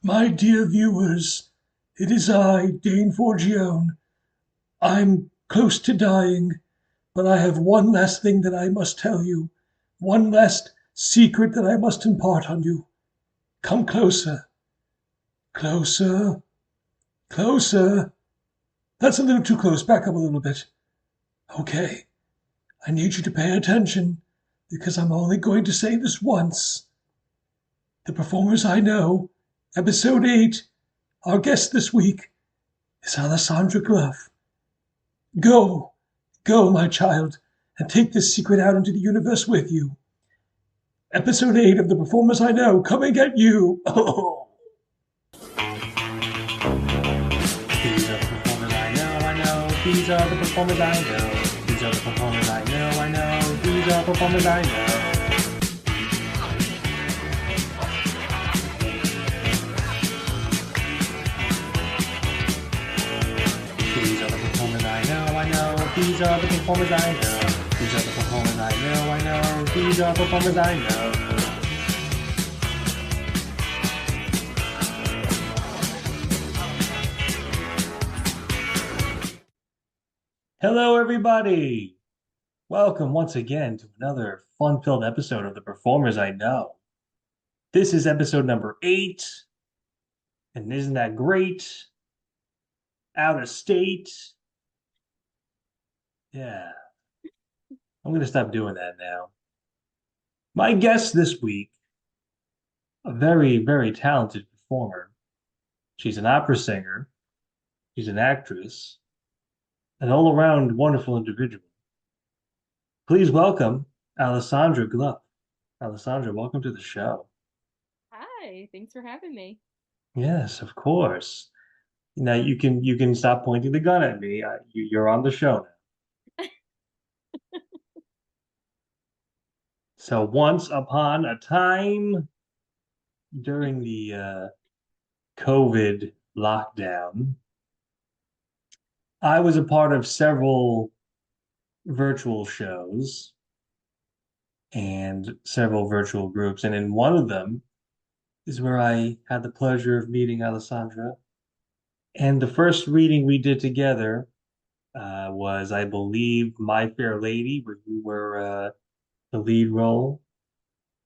My dear viewers, it is I, Dane Forgione. I'm close to dying, but I have one last thing that I must tell you, one last secret that I must impart on you. Come closer, closer, closer. That's a little too close. Back up a little bit. Okay, I need you to pay attention because I'm only going to say this once. The performers I know, episode 8, our guest this week is Alessandra Gluf. Go, go, my child, and take this secret out into the universe with you. Episode 8 of The Performers I Know coming at you. Oh. These are the performers I know, I know. These are the performers I know. These are the performers I know, I know. These are performers I know. These are the performers I know, I know. These are the performers I know. These are the performers I know, I know. These are performers I know. Hello, everybody. Welcome once again to another fun-filled episode of The Performers I Know. This is episode number 8, and isn't that great? Out of state. Yeah, I'm going to stop doing that now. My guest this week, a very, very talented performer. She's an opera singer, she's an actress, an all-around wonderful individual. Please welcome Alessandra Gluf. Alessandra, welcome to the show. Hi, thanks for having me. Yes, of course. Now you can stop pointing the gun at me. You're on the show now. So once upon a time during the COVID lockdown, I was a part of several virtual shows and several virtual groups. And in one of them is where I had the pleasure of meeting Alessandra. And the first reading we did together was, I believe, My Fair Lady, where you were the lead role.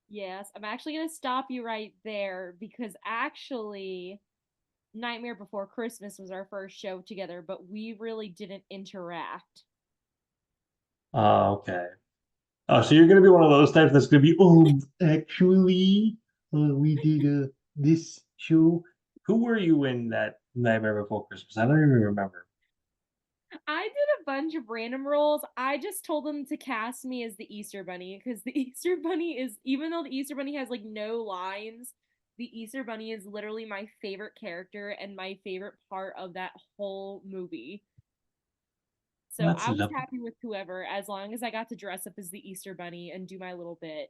Yes, I'm actually going to stop you right there because actually, Nightmare Before Christmas was our first show together, but we really didn't interact. Oh, okay. Oh, so you're going to be one of those types that's going to be, actually, we did this show. Who were you in that Nightmare Before Christmas? I don't even remember. I did a bunch of random roles. I just told them to cast me as the Easter Bunny because the Easter Bunny is, even though the Easter Bunny has like no lines, the Easter Bunny is literally my favorite character and my favorite part of that whole movie. Well, So that's I was lovely. happy with whoever, as long as I got to dress up as the Easter Bunny and do my little bit.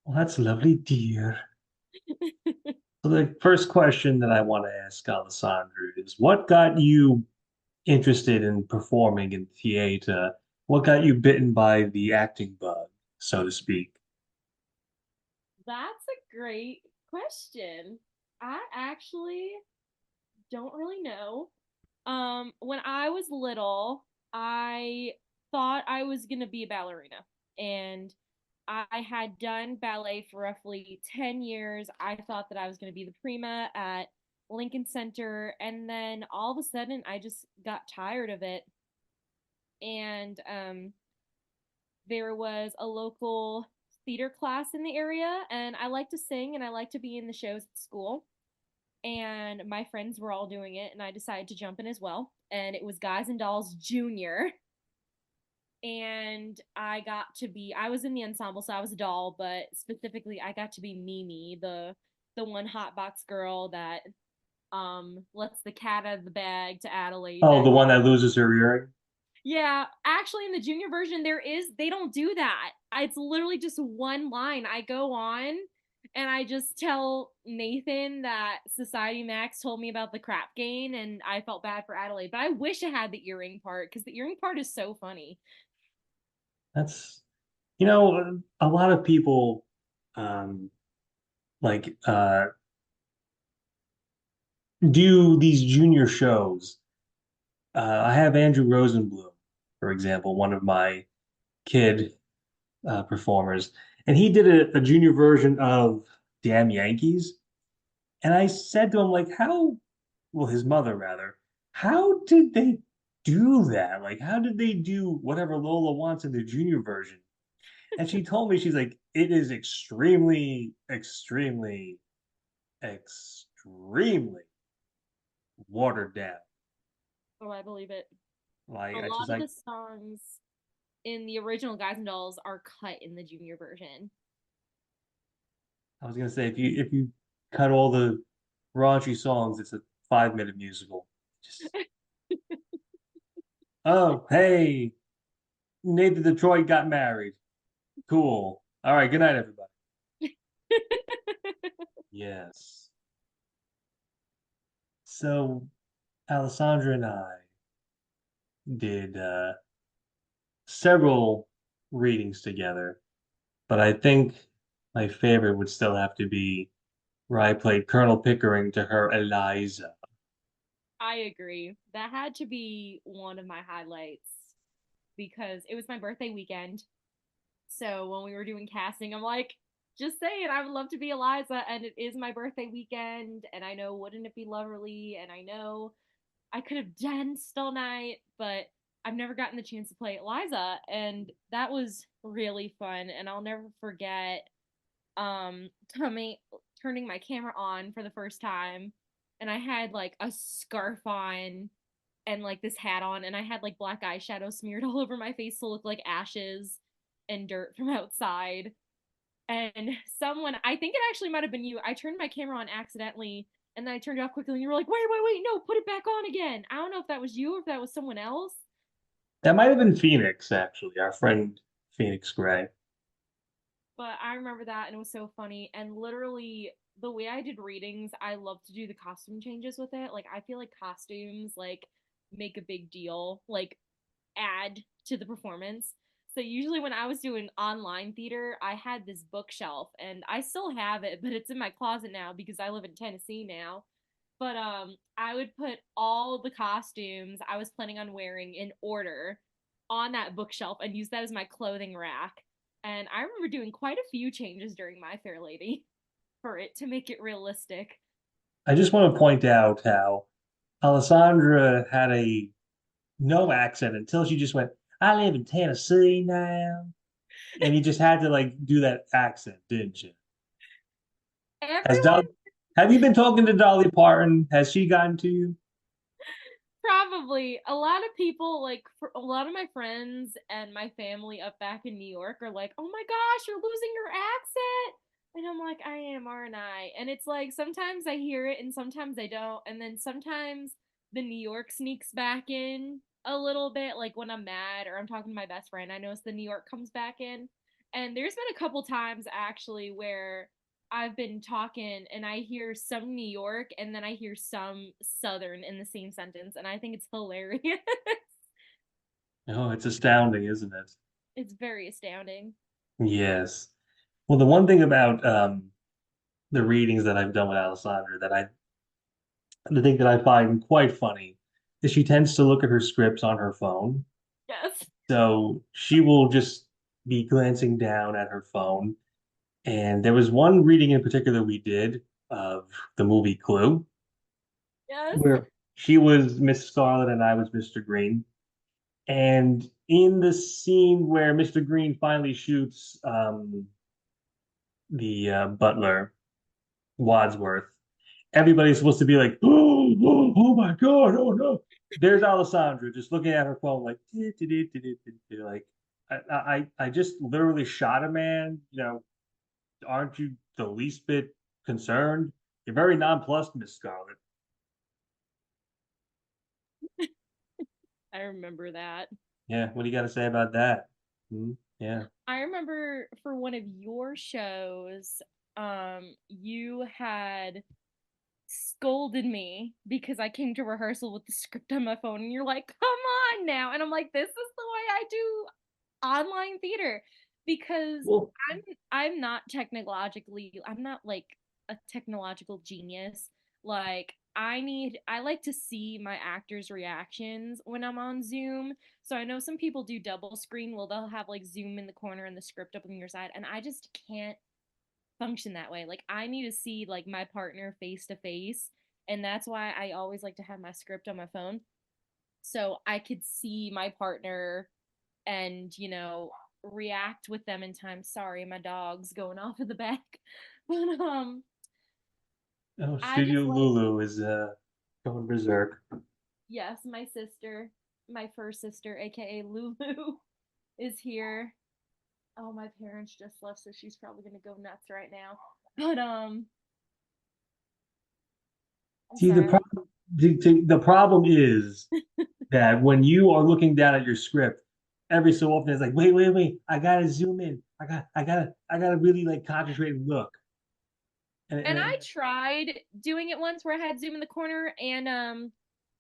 Well, that's lovely, dear. So the first question that I want to ask Alessandro is, what got you interested in performing in theater? What got you bitten by the acting bug, so to speak? That's a great question. I actually don't really know. When I was little, I thought I was gonna be a ballerina, and I had done ballet for roughly 10 years. I thought that I was gonna be the prima at Lincoln Center, and then all of a sudden, I just got tired of it, and there was a local theater class in the area, and I like to sing and I like to be in the shows at school, and my friends were all doing it, and I decided to jump in as well. And it was Guys and Dolls Junior, and I was in the ensemble, so I was a doll, but specifically I got to be Mimi, the one hot box girl that lets the cat out of the bag to Adelaide. Oh, That the one that loses her earring? Yeah, actually in the junior version they don't do that. It's literally just one line. I go on and I just tell Nathan that Society Max told me about the crap gain and I felt bad for Adelaide. But I wish I had the earring part because the earring part is so funny. That's, a lot of people um like do these junior shows. I have Andrew Rosenblum, for example, one of my kid performers, and he did a junior version of Damn Yankees. And I said to him, like, well, his mother rather, how did they do that? Like, how did they do whatever Lola wants in the junior version? And she told me, she's like, it is extremely, extremely, extremely watered down. Oh, I believe it. Like, A I lot just of like, the songs in the original Guys and Dolls are cut in the junior version. I was gonna say, if you cut all the raunchy songs, it's a 5 minute musical. Just, oh, hey, Nathan Detroit got married. Cool. All right. Good night, everybody. Yes. So Alessandra and I did several readings together, but I think my favorite would still have to be where I played Colonel Pickering to her Eliza. I agree. That had to be one of my highlights because it was my birthday weekend. So when we were doing casting, I'm like, just saying, I would love to be Eliza, and it is my birthday weekend, and I know wouldn't it be lovely, and I know I could have danced all night, but I've never gotten the chance to play Eliza, and that was really fun, and I'll never forget Tommy turning my camera on for the first time, and I had like a scarf on and like this hat on, and I had like black eyeshadow smeared all over my face to look like ashes and dirt from outside. And someone, I think it actually might have been you, I turned my camera on accidentally and then I turned it off quickly and you were like, wait, no, put it back on again. I don't know if that was you or if that was someone else, That might have been Phoenix, actually, our friend Phoenix Gray. but I remember that and it was so funny. And literally, the way I did readings, I love to do the costume changes with it. Like, I feel like costumes, like, make a big deal. Like, add to the performance. So usually when I was doing online theater, I had this bookshelf and I still have it, but it's in my closet now because I live in Tennessee now. But I would put all the costumes I was planning on wearing in order on that bookshelf and use that as my clothing rack. And I remember doing quite a few changes during My Fair Lady for it to make it realistic. I just want to point out how Alessandra had a no accent until she just went, I live in Tennessee now. And you just had to like do that accent, didn't you? Has Everyone Dolly, have you been talking to Dolly Parton? Has she gotten to you? Probably. A lot of people, like for a lot of my friends and my family up back in New York are like, "Oh my gosh, you're losing your accent." And I'm like, "I am, aren't I?" And it's like sometimes I hear it and sometimes I don't. And then sometimes the New York sneaks back in a little bit, like when I'm mad or I'm talking to my best friend, I notice the New York comes back in. And there's been a couple times actually where I've been talking and I hear some New York and then I hear some Southern in the same sentence, and I think it's hilarious. Oh, it's astounding, isn't it? It's very astounding. Yes. Well, the one thing about the readings that I've done with Alessandra the thing that I find quite funny is she tends to look at her scripts on her phone. Yes. So she will just be glancing down at her phone. And there was one reading in particular we did of the movie Clue, Yes. where she was Miss Scarlet and I was Mr. Green. And in the scene where Mr. Green finally shoots the butler, Wadsworth, everybody's supposed to be like, oh my God, oh no. There's Alessandra just looking at her phone like, like, I just literally shot a man. Aren't you the least bit concerned? You're very nonplussed, Miss Scarlet. I remember that. Yeah, what do you got to say about that? Hmm? Yeah. I remember for one of your shows, you had scolded me because I came to rehearsal with the script on my phone and you're like, "Come on now." And I'm like, "This is the way I do online theater because Well, I'm I'm not like a technological genius. Like I like to see my actors' reactions when I'm on Zoom. So I know some people do double screen. Well, they'll have like Zoom in the corner and the script up on your side, and I just can't function that way. Like I need to see like my partner face to face, and that's why I always like to have my script on my phone so I could see my partner and, react with them in time. Sorry, my dog's going off in the back. But Oh, I Studio just like, Lulu is going berserk. yes, my sister, my first sister, aka Lulu, is here. Oh, my parents just left, so she's probably gonna go nuts right now. But I'm See, the sorry. problem the problem is that when you are looking down at your script, every so often it's like, wait, wait, wait, I gotta zoom in. I gotta really like concentrate and look. And And I tried doing it once where I had Zoom in the corner and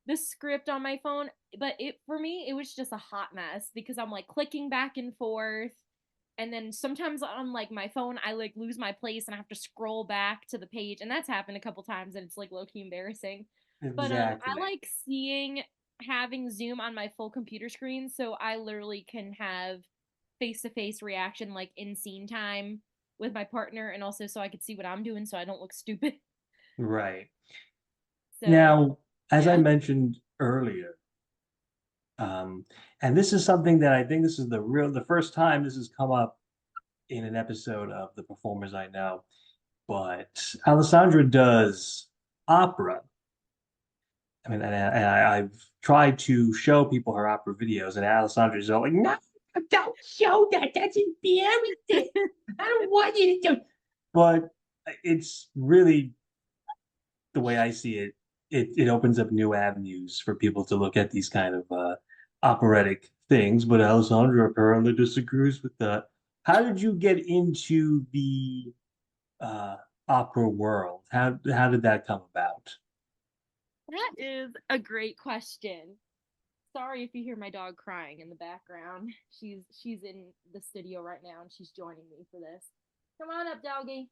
the script on my phone, but it for me it was just a hot mess because I'm like clicking back and forth, and then sometimes on like my phone I like lose my place and I have to scroll back to the page, and that's happened a couple times and it's like low key embarrassing. But I exactly. like seeing having Zoom on my full computer screen so I literally can have face to face reaction like in scene time with my partner, and also so I could see what I'm doing so I don't look stupid. Right. So Now, as I yeah. mentioned earlier, and this is something that I think this is the first time this has come up in an episode of The Performers I Know, but Alessandra does opera. I mean, I've tried to show people her opera videos, and Alessandra's all like, "No, don't show that. That's embarrassing. I don't want you to do." But it's really the way I see it. It opens up new avenues for people to look at these kind of operatic things. But Alessandra apparently disagrees with that. How did you get into the uh, opera world? How did that come about? That is a great question. Sorry if you hear my dog crying in the background. She's in the studio right now and she's joining me for this. Come on up, doggy.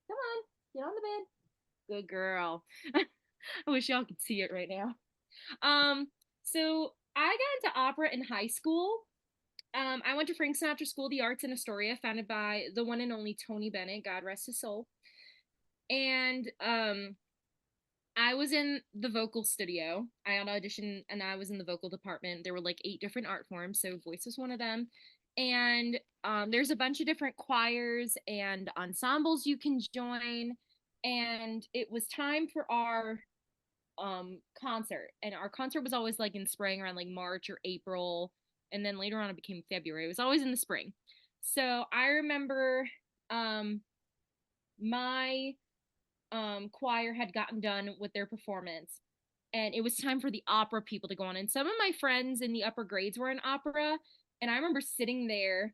Come on, get on the bed. Good girl. I wish y'all could see it right now. Um, so I got into opera in high school. I went to Frank Sinatra School of the Arts in Astoria, founded by the one and only Tony Bennett, God rest his soul. And I was in the vocal studio. I had auditioned and I was in the vocal department. There were like 8 different art forms, so voice was one of them. And there's a bunch of different choirs and ensembles you can join. And it was time for our concert. And our concert was always like in spring around like March or April. And then later on it became February. It was always in the spring. So I remember um my choir had gotten done with their performance and it was time for the opera people to go on, and some of my friends in the upper grades were in opera, and I remember sitting there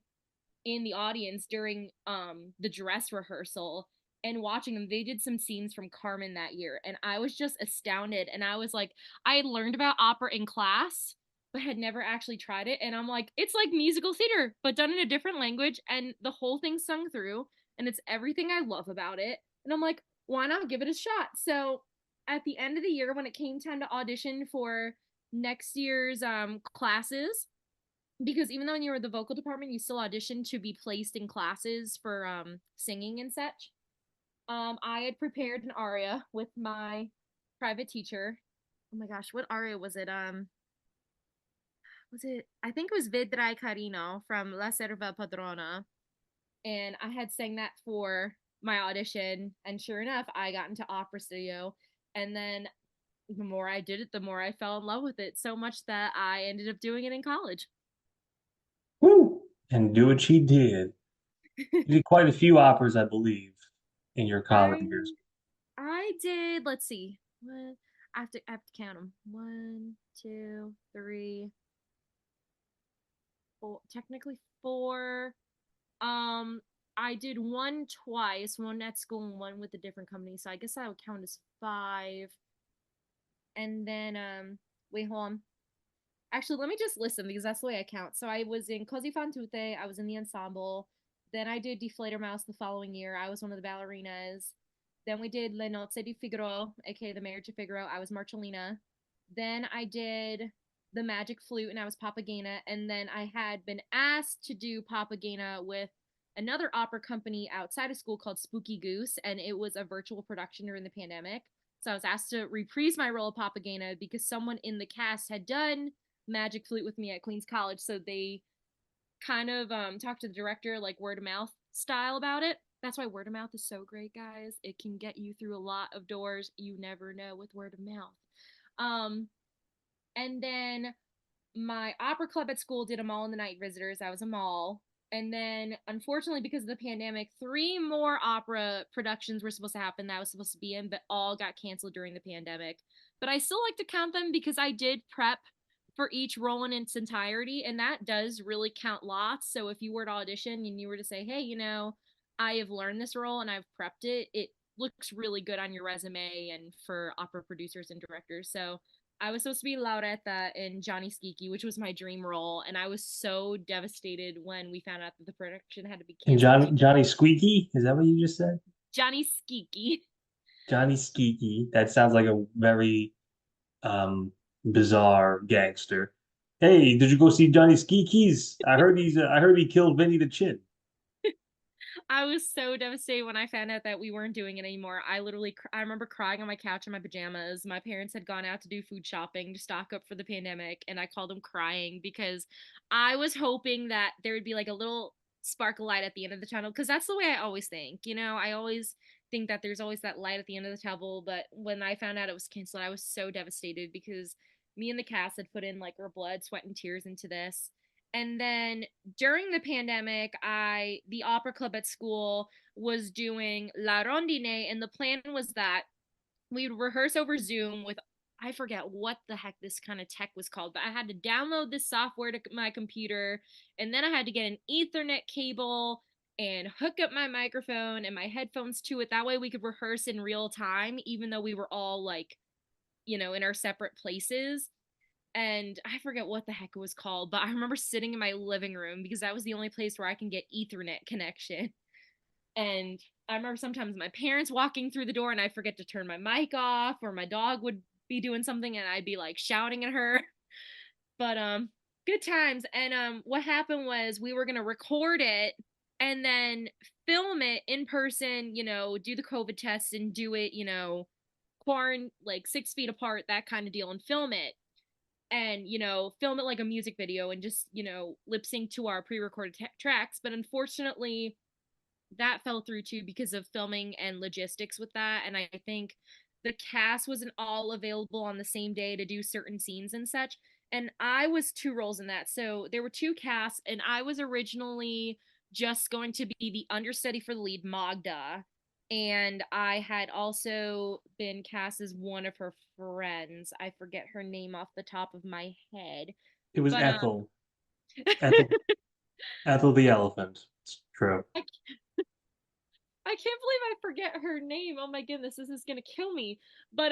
in the audience during the dress rehearsal and watching them. They did some scenes from Carmen that year and I was just astounded, and I was like, I had learned about opera in class but had never actually tried it, and I'm like, it's like musical theater but done in a different language and the whole thing sung through, and it's everything I love about it, and I'm like, why not give it a shot? So at the end of the year when it came time to audition for next year's classes, because even though when you were the vocal department you still auditioned to be placed in classes for singing and such, I had prepared an aria with my private teacher. Oh my gosh, what aria was it? Was it, I think it was Vedrai Carino from La Serva Padrona, and I had sang that for my audition, and sure enough I got into opera studio, and then the more I did it the more I fell in love with it, so much that I ended up doing it in college. Woo! And do what she did. You did quite a few operas, I believe, in your college I years. I did. Let's see. What, I have to count them. One, two, three, four. Technically four. Um, I did one twice. One at school and one with a different company. So I guess I would count as five. And then wait, hold on. Actually, let me just list them because that's the way I count. So I was in Così fan tutte. I was in the ensemble. Then I did Die Fledermaus the following year. I was one of the ballerinas. Then we did Le Nozze di Figaro, aka The Marriage of Figaro. I was Marcellina. Then I did The Magic Flute, and I was Papagena. And then I had been asked to do Papagena with another opera company outside of school called Spooky Goose, and it was a virtual production during the pandemic. So I was asked to reprise my role of Papagena because someone in the cast had done Magic Flute with me at Queens College, so they kind of talked to the director like word of mouth style about it. That's why word of mouth is so great, guys. It can get you through a lot of doors you never know with word of mouth. Um, and then my opera club at school did a Mall in the Night Visitors. I was a mall. And then, unfortunately, because of the pandemic, three more opera productions were supposed to happen that I was supposed to be in, but all got canceled during the pandemic. But I still like to count them because I did prep for each role in its entirety, and that does really count lots. So if you were to audition and you were to say, hey, I have learned this role and I've prepped it, it looks really good on your resume and for opera producers and directors. So I was supposed to be Lauretta in Johnny Skiki, which was my dream role, and I was so devastated when we found out that the production had to be And canceled. Johnny Squeaky, is that what you just said? Johnny Skiki. Johnny Skeeky. That sounds like a very bizarre gangster. Hey, did you go see Johnny Skeeky's? I heard he killed Vinny the Chin. I was so devastated when I found out that we weren't doing it anymore. I remember crying on my couch in my pajamas. My parents had gone out to do food shopping to stock up for the pandemic, and I called them crying because I was hoping that there would be like a little sparkle light at the end of the tunnel, because that's the way I always think. I always think that there's always that light at the end of the tunnel, but when I found out it was canceled, I was so devastated because me and the cast had put in like our blood, sweat, and tears into this. And then during the pandemic, the opera club at school was doing La Rondine, and the plan was that we'd rehearse over Zoom with, I forget what the heck this kind of tech was called, but I had to download this software to my computer, and then I had to get an Ethernet cable and hook up my microphone and my headphones to it. That way we could rehearse in real time, even though we were all like, in our separate places. And I forget what the heck it was called, but I remember sitting in my living room because that was the only place where I can get Ethernet connection. And I remember sometimes my parents walking through the door and I'd forget to turn my mic off, or my dog would be doing something and I'd be like shouting at her. But good times. And what happened was we were gonna record it and then film it in person, do the COVID test and do it, quarantine like 6 feet apart, that kind of deal, and film it, and film it like a music video and just lip sync to our pre-recorded tracks. But unfortunately that fell through too because of filming and logistics with that. And I think the cast wasn't all available on the same day to do certain scenes and such, and I was two roles in that. So there were two casts, and I was originally just going to be the understudy for the lead, Magda, and I had also been cast as one of her friends. I forget her name off the top of my head. It was But Ethel. Ethel. Ethel the elephant. It's true. I can't believe I forget her name. Oh my goodness, this is gonna kill me. But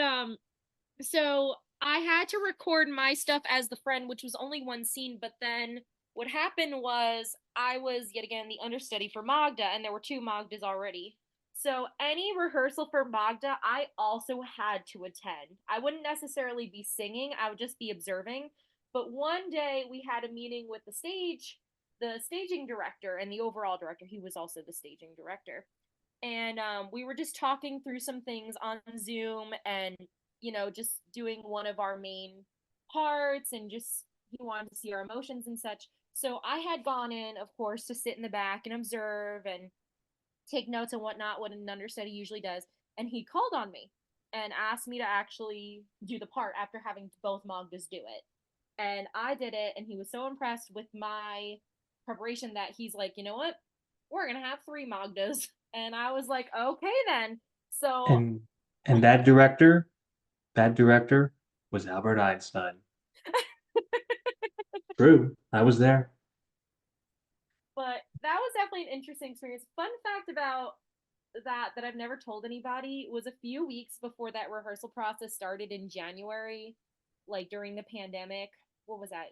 so I had to record my stuff as the friend, which was only one scene. But then what happened was I was yet again the understudy for Magda, and there were two Magdas already. So any rehearsal for Magda, I also had to attend. I wouldn't necessarily be singing, I would just be observing. But one day we had a meeting with the staging director and the overall director. He was also the staging director. And we were just talking through some things on Zoom, and just doing one of our main parts, and just he wanted to see our emotions and such. So I had gone in, of course, to sit in the back and observe and take notes and whatnot, what an understudy usually does. And he called on me and asked me to actually do the part after having both Magdas do it. And I did it, and he was so impressed with my preparation that he's like, you know what? We're gonna have three Magdas. And I was like, okay then. So, And that director was Albert Einstein. True. I was there. but that was definitely an interesting experience. Fun fact about that I've never told anybody was a few weeks before that rehearsal process started in January, like during the pandemic. What was that?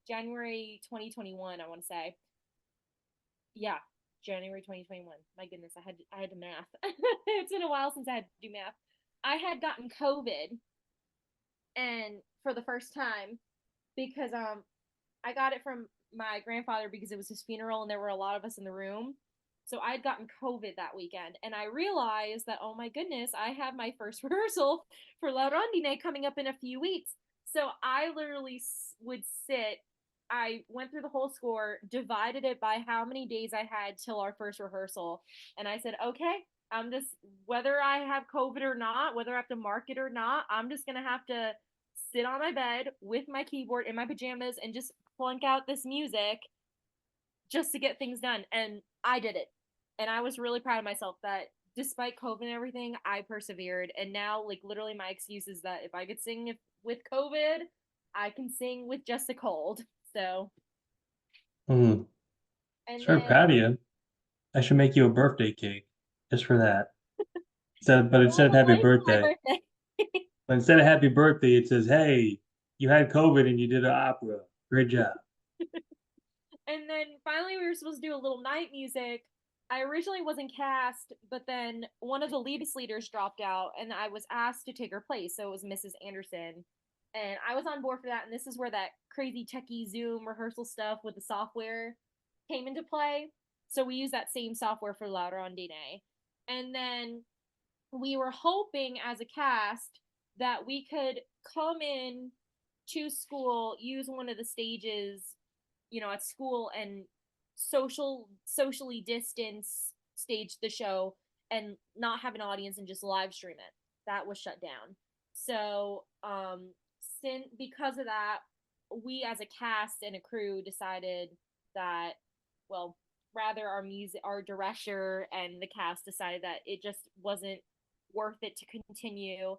January 2021, I want to say. Yeah. January 2021. My goodness, I had to math. It's been a while since I had to do math. I had gotten COVID and for the first time because I got it from my grandfather because it was his funeral and there were a lot of us in the room. So I had gotten COVID that weekend and I realized that oh my goodness, I have my first rehearsal for La Rondine coming up in a few weeks. So I literally would sit. I went through the whole score, divided it by how many days I had till our first rehearsal, and I said, "Okay, I'm just whether I have COVID or not, whether I have to mark it or not, I'm just gonna have to sit on my bed with my keyboard in my pajamas and just plunk out this music just to get things done." And I did it. And I was really proud of myself that despite COVID and everything, I persevered. And now, like, literally, my excuse is that if I could sing with COVID, I can sing with just a cold. So, Hmm. and Sure, then, proud of you. I should make you a birthday cake just for that. But instead of happy probably for my birthday, birthday. but instead of happy birthday, it says, "Hey, you had COVID and you did an opera. Great job." And then finally, we were supposed to do a little night music. I originally wasn't cast, but then one of the leaders dropped out, and I was asked to take her place. So it was Mrs. Anderson, and I was on board for that. And this is where that crazy techie Zoom rehearsal stuff with the software came into play. So we used that same software for La Rondine, and then we were hoping as a cast that we could come in to school, use one of the stages, at school and socially distance stage the show and not have an audience and just live stream it. That was shut down. So, since because of that, we as a cast and a crew decided that, well, rather our director and the cast decided that it just wasn't worth it to continue.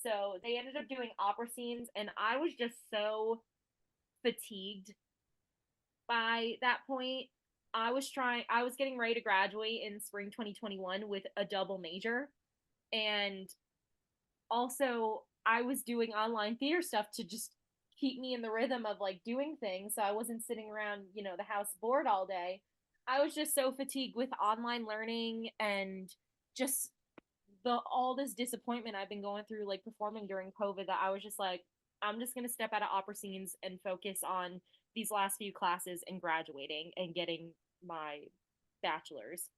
So they ended up doing opera scenes, and I was just so fatigued by that point. I was getting ready to graduate in spring 2021 with a double major. And also, I was doing online theater stuff to just keep me in the rhythm of like doing things. So I wasn't sitting around, the house bored all day. I was just so fatigued with online learning and just the all this disappointment I've been going through like performing during COVID that I was just like, I'm just gonna step out of opera scenes and focus on these last few classes and graduating and getting my bachelor's.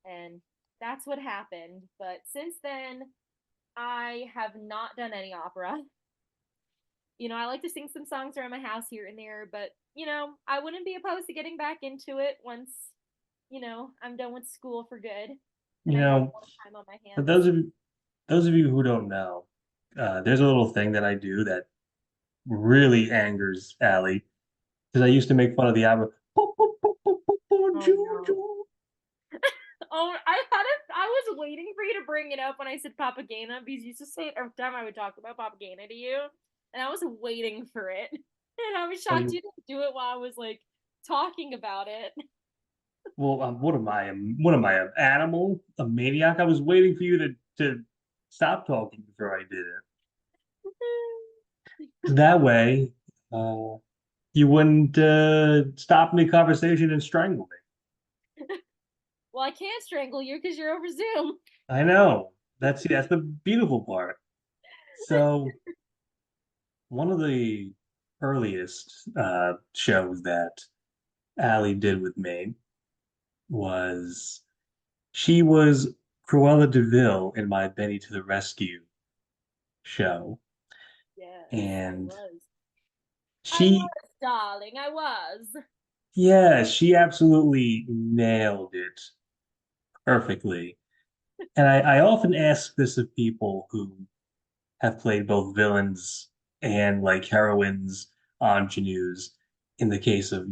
And that's what happened. But since then, I have not done any opera. I like to sing some songs around my house here and there, but I wouldn't be opposed to getting back into it once, I'm done with school for good and You I have know, more time on my for hands. those of you who don't know, there's a little thing that I do that really angers Allie because I used to make fun of the opera. Oh no. Oh, I was waiting for you to bring it up when I said Papagena because you used to say it every time I would talk about Papagena to you, and I was waiting for it, and I was shocked And you didn't do it while I was like talking about it. well, what am I? What am I? An animal? A maniac? I was waiting for you to stop talking before I did it. That way, uh, you wouldn't stop the conversation and strangle me. Well, I can't strangle you because you're over Zoom. I know. That's the beautiful part. So one of the earliest shows that Allie did with me was she was Cruella de Vil in my Benny to the Rescue show, Yes, I and was. I she, was, darling. I was. yeah, she absolutely nailed it perfectly. And I often ask this of people who have played both villains and like heroines, ingenues, in the case of,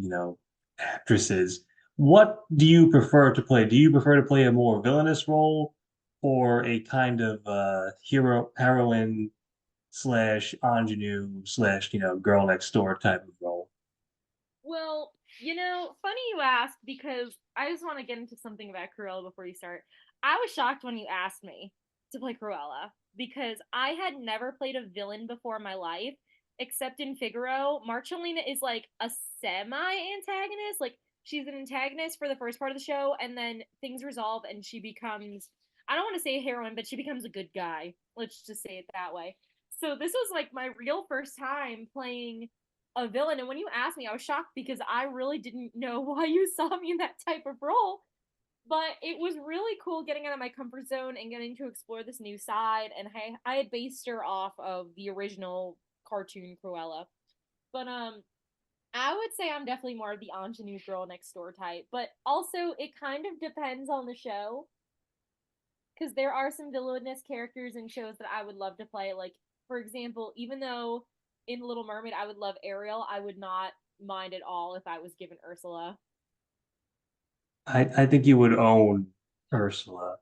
actresses. What do you prefer to play? Do you prefer to play a more villainous role or a kind of heroine slash ingenue slash, girl next door type of role? Well, funny you ask because I just want to get into something about Cruella before you start. I was shocked when you asked me to play Cruella because I had never played a villain before in my life, except in Figaro. Marcellina is like a semi antagonist. Like, she's an antagonist for the first part of the show, and then things resolve and she becomes, I don't want to say a heroine, but she becomes a good guy. Let's just say it that way. So this was like my real first time playing a villain, and when you asked me, I was shocked because I really didn't know why you saw me in that type of role. But it was really cool getting out of my comfort zone and getting to explore this new side. And I had based her off of the original cartoon Cruella. But I would say I'm definitely more of the ingenue girl next door type. But also, it kind of depends on the show because there are some villainous characters in shows that I would love to play. Like, for example, even though in Little Mermaid I would love Ariel, I would not mind at all if I was given Ursula. I think you would own Ursula.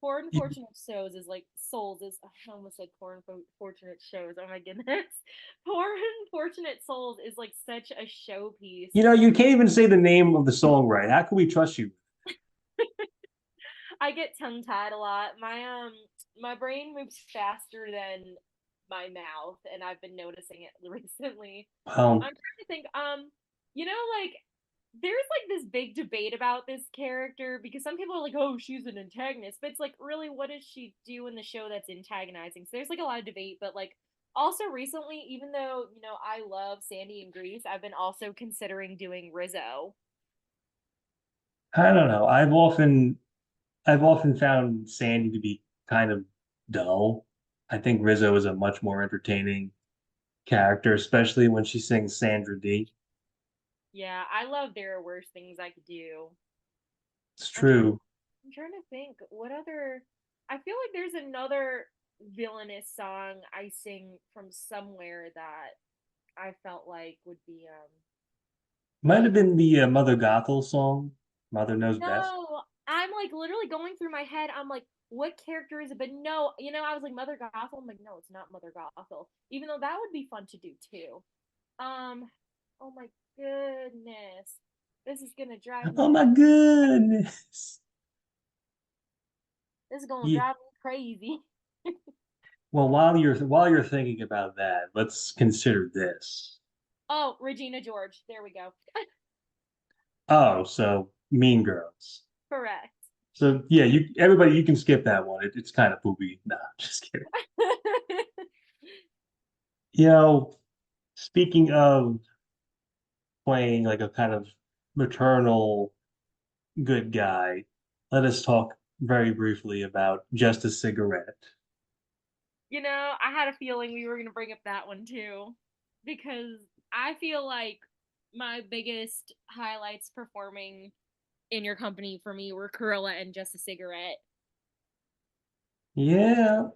Poor Unfortunate Souls is like Souls is I almost said Poor Unfortunate Shows. Oh my goodness. Poor Unfortunate Souls is like such a showpiece. You know, you can't even say the name of the song right. How can we trust you? I get tongue tied a lot. My brain moves faster than my mouth, and I've been noticing it recently. Well, I'm trying to think. You know, like there's like this big debate about this character because some people are like, "Oh, she's an antagonist," but it's like, really, what does she do in the show that's antagonizing? So there's like a lot of debate, but like also recently, even though I love Sandy and Grease, I've been also considering doing Rizzo. I don't know. I've often found Sandy to be kind of dull. I think Rizzo is a much more entertaining character, especially when she sings Sandra D. Yeah, I love There Are Worse Things I Could Do. It's I'm trying true. I'm trying to think what other. I feel like there's another villainous song I sing from somewhere that I felt like would be Might have been the Mother Gothel song, Mother Knows Best. no, I'm like literally going through my head. I'm like, what character is it? But no, I was like Mother Gothel. I'm like, no, it's not Mother Gothel. Even though that would be fun to do too. Um, oh my goodness, this is gonna drive Oh me. my goodness. This is gonna Yeah. drive me crazy. Well, while you're thinking about that, let's consider this. Oh, Regina George. There we go. Oh, so Mean Girls. Correct. So yeah, you everybody you can skip that one. It's kind of poopy. Nah, just kidding. You know, speaking of playing like a kind of maternal good guy, let us talk very briefly about Just a Cigarette. I had a feeling we were going to bring up that one too. Because I feel like my biggest highlights performing in your company for me were Cruella and Just a Cigarette. Yeah,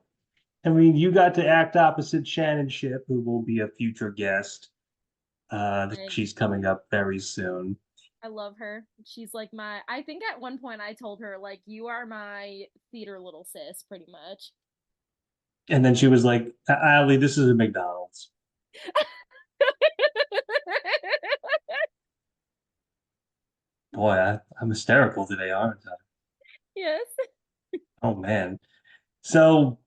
I mean, you got to act opposite Shannon Ship, who will be a future guest. And She's coming up very soon. I love her. She's like I think at one point I told her, like, you are my theater little sis, pretty much. And then she was like, "Ali, this is a McDonald's." Boy, I'm hysterical today, aren't I? Yes. Oh man. So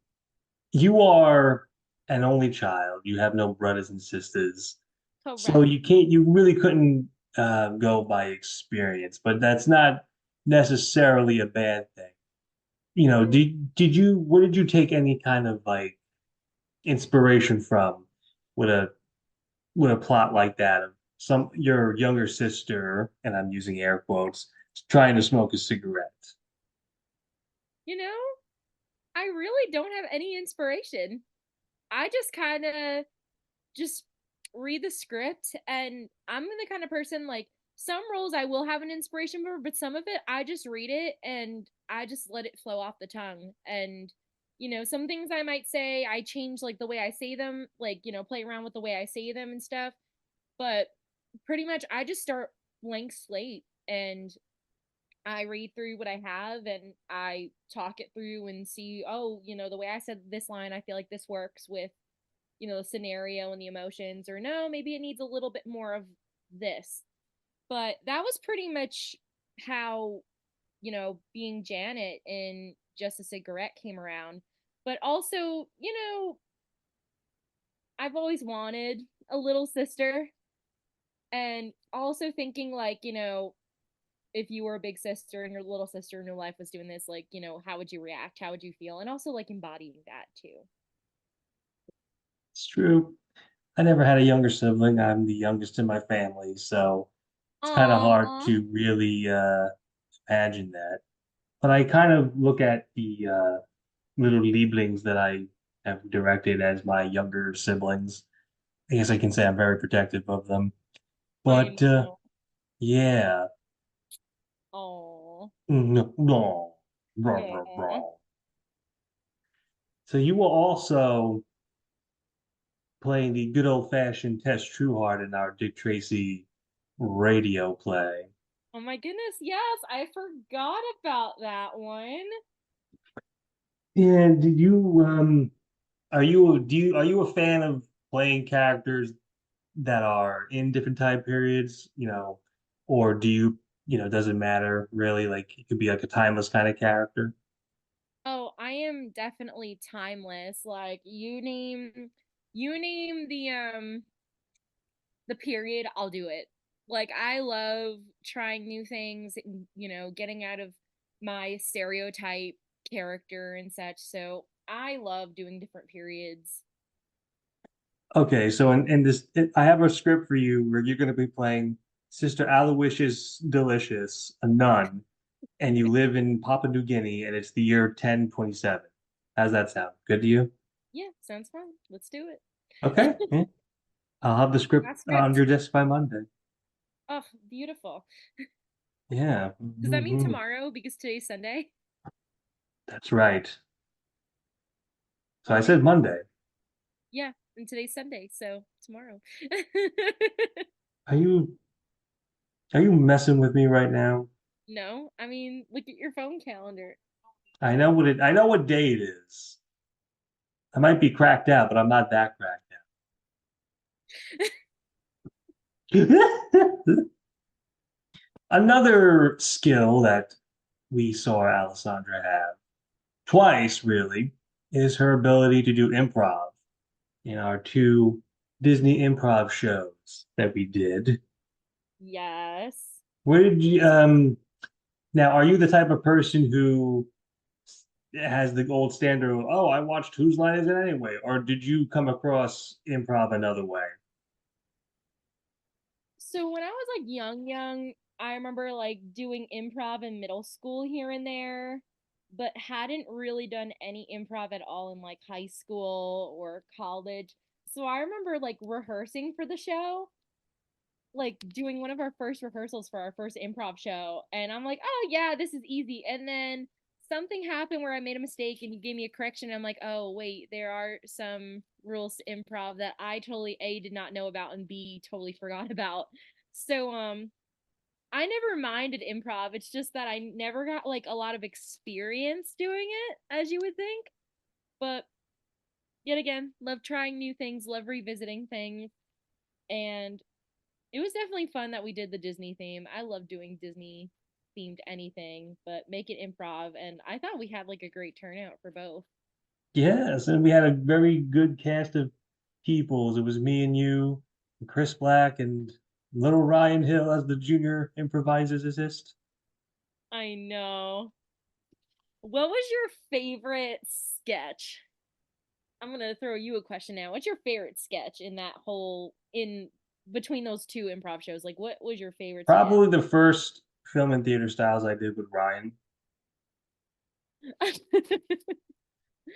you are an only child. You have no brothers and sisters. So Correct. you really couldn't go by experience, but that's not necessarily a bad thing. You know, what did you take any kind of like inspiration from with a plot like that of some your younger sister, and I'm using air quotes, trying to smoke a cigarette? You know, I really don't have any inspiration. I just kind of just read the script, and I'm the kind of person, like, some roles I will have an inspiration for, but some of it I just read it and I just let it flow off the tongue. And some things I might say, I change like the way I say them, like, play around with the way I say them and stuff. But pretty much I just start blank slate and I read through what I have and I talk it through and see, oh, the way I said this line, I feel like this works with the scenario and the emotions, or no, maybe it needs a little bit more of this. But that was pretty much how, being Janet in Just a Cigarette came around. But also, I've always wanted a little sister. And also thinking like, if you were a big sister and your little sister in your life was doing this, like, how would you react? How would you feel? And also like embodying that too. It's true. I never had a younger sibling. I'm the youngest in my family, so it's kind of hard Aww. to really imagine that. But I kind of look at the little Lieblings that I have directed as my younger siblings. I guess I can say I'm very protective of them. I But know. yeah. Aww. No, no. Yeah. So you were also playing the good old-fashioned Tess Trueheart in our Dick Tracy radio play. Oh my goodness, yes, I forgot about that one. And did you are you a fan of playing characters that are in different time periods, or do you, does it matter really? Like it could be like a timeless kind of character. Oh, I am definitely timeless. Like you name the period, I'll do it. Like I love trying new things, getting out of my stereotype character and such. So I love doing different periods. Okay, so in this, I have a script for you where you're going to be playing Sister Aloysius Delicious, a nun, and you live in Papua New Guinea, and it's the year 1027. How's that sound? Good to you? Yeah, sounds fun. Let's do it. Okay. Yeah. I'll have the script That on script. your desk by Monday. Oh, beautiful. Yeah. Does that mean Mhm. tomorrow because today's Sunday? That's right. So Oh I my said Monday. Yeah, and today's Sunday, so tomorrow. Are you messing with me right now? No, I mean, look at your phone calendar. I know what day it is. I might be cracked out, but I'm not that cracked out. Another skill that we saw Alessandra have twice, really, is her ability to do improv in our two Disney improv shows that we did. Yes. Where did you, This now, are you the type of person who has the old standard of, oh, I watched Whose Line Is It Anyway? Or did you come across improv another way? So when I was like young, I remember like doing improv in middle school here and there, but hadn't really done any improv at all in like high school or college. So I remember like rehearsing for the show, like doing one of our first rehearsals for our first improv show, and I'm like, oh yeah, this is easy. And then something happened where I made a mistake and you gave me a correction. And I'm like, oh wait, there are some rules to improv that I totally A did not know about and B totally forgot about. So I never minded improv. It's just that I never got like a lot of experience doing it, as you would think. But yet again, love trying new things, love revisiting things, and it was definitely fun that we did the Disney theme. I love doing Disney themed anything, but make it improv. And I thought we had like a great turnout for both. Yes, and we had a very good cast of peoples. It was me and you, and Chris Black, and little Ryan Hill as the junior improvisers assist. I know. What was your favorite sketch? I'm gonna throw you a question now. What's your favorite sketch in that whole in between those two improv shows? Like, what was your favorite sketch? Probably the first film and theater styles I did with Ryan,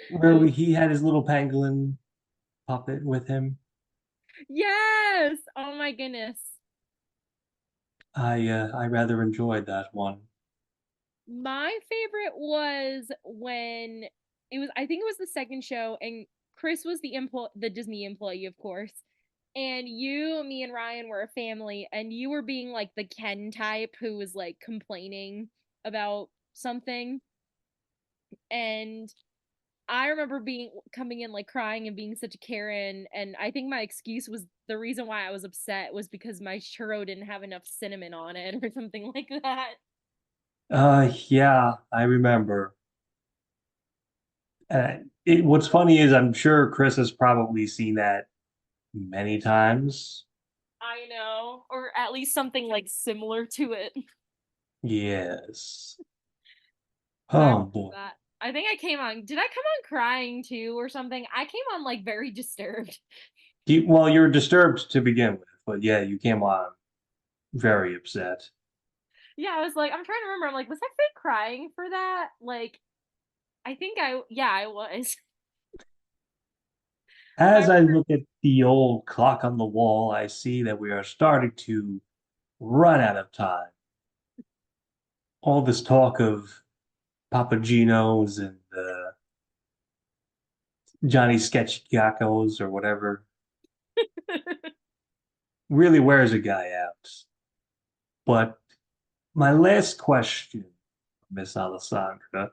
where Oh he had his little pangolin puppet with him. yes! Oh my goodness. I rather enjoyed that one. My favorite was when I think it was the second show and Chris was the Disney employee, of course. And you, me and Ryan were a family and you were being like the Ken type who was like complaining about something. And I remember being coming in like crying and being such a Karen, and I think my excuse was the reason why I was upset was because my churro didn't have enough cinnamon on it or something like that. Yeah, I remember. What's funny is I'm sure Chris has probably seen that many times. I know, or at least something like similar to it. Yes. I Oh remember boy. that. I think I came on. Did I come on crying too or something? I came on like very disturbed. Well, you were disturbed to begin with, but yeah, you came on very upset. Yeah, I was like, I'm trying to remember. I'm like, was I fake crying for that? Like, yeah, I was. I As I look at the old clock on the wall, I see that we are starting to run out of time. All this talk of Papagenos and Johnny Sketch Geckos or whatever really wears a guy out. But my last question, Miss Alessandra,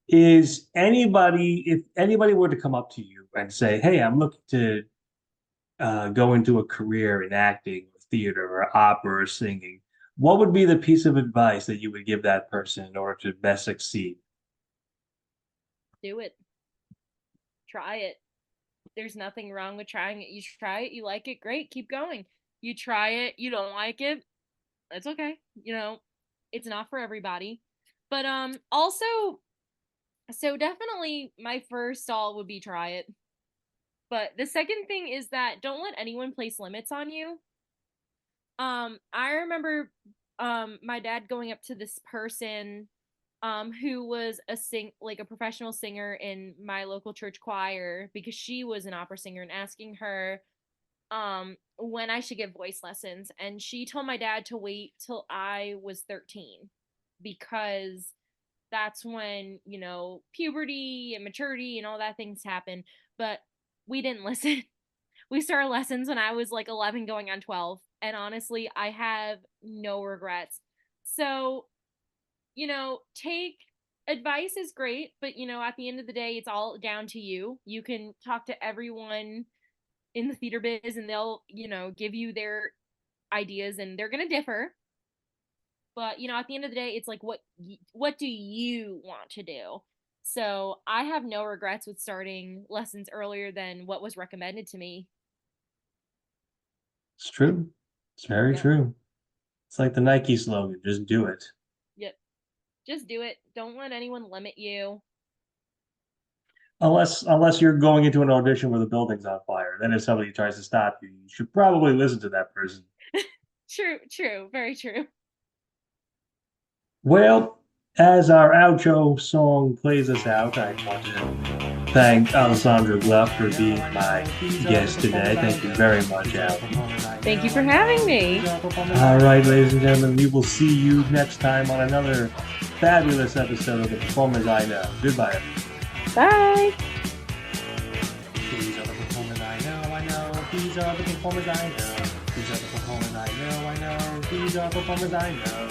is if anybody were to come up to you and say, "Hey, I'm looking to go into a career in acting, or theater, or opera, or singing," what would be the piece of advice that you would give that person in order to best succeed? do it. Try it. There's nothing wrong with trying it. You try it, you like it, great, keep going. You try it, you don't like it, it's okay. It's not for everybody. But also, so definitely my first stall would be try it. But the second thing is that don't let anyone place limits on you. I remember my dad going up to this person who was a professional singer in my local church choir because she was an opera singer, and asking her when I should get voice lessons, and she told my dad to wait till I was 13 because that's when, puberty and maturity and all that things happen. But we didn't listen. We started lessons when I was like 11 going on 12, and honestly, I have no regrets. So, take advice is great, but at the end of the day, it's all down to you. You can talk to everyone in the theater biz and they'll, give you their ideas and they're going to differ. But, at the end of the day, it's like what do you want to do? So, I have no regrets with starting lessons earlier than what was recommended to me. It's true. It's very Yep. true. It's like the Nike slogan, just do it. Yep. Just do it. Don't let anyone limit you. Unless you're going into an audition where the building's on fire. Then if somebody tries to stop you, you should probably listen to that person. True, true, very true. Well, as our outro song plays us out, I want to thank Alessandra Gluf for being my guest today. Thank you very much, Al. Thank you for having me. All right, ladies and gentlemen, we will see you next time on another fabulous episode of The Performers I Know. Goodbye. Bye. These are the performers I know. These are the performers I know. These are the performers I know. These are the performers I know.